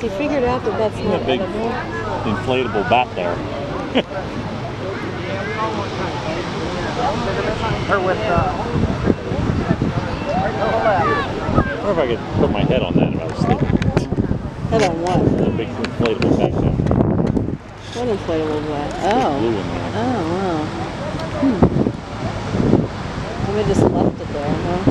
He figured out that that's not a big edible. inflatable bat there. Or with I wonder if I could put my head on that if I was sleeping. Head on what? The big inflatable back down. What inflatable bat? Big Oh. blue one there. Oh, wow. We just left it there, huh?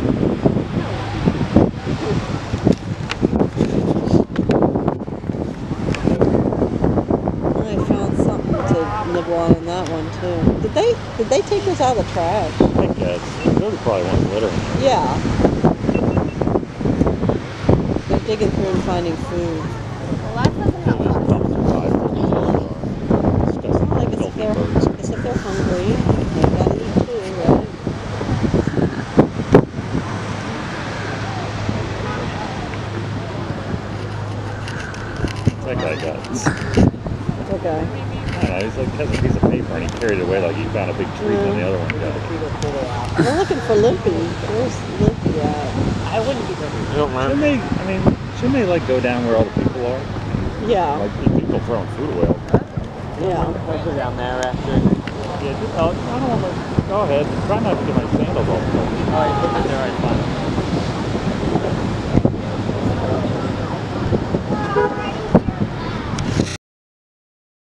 I found something to nibble on in that one too. Did they take this out of the trash? I guess. Really probably wants litter. Yeah. They're digging through and finding food. I guess if they're hungry, they gotta eat too, right? That guy got it. Okay. I don't know, he's like has a piece of paper and he carried it away like he found a big treat and the other one got it. We're looking for Limpy. Where's Limpy at? I wouldn't be Shouldn't they like go down where all the people are? Yeah. Like people throwing food away. Yeah. I'll go down there after. Yeah, I don't want to. Go ahead. Try not to get my sandals off. Alright, put them there, alright, fine.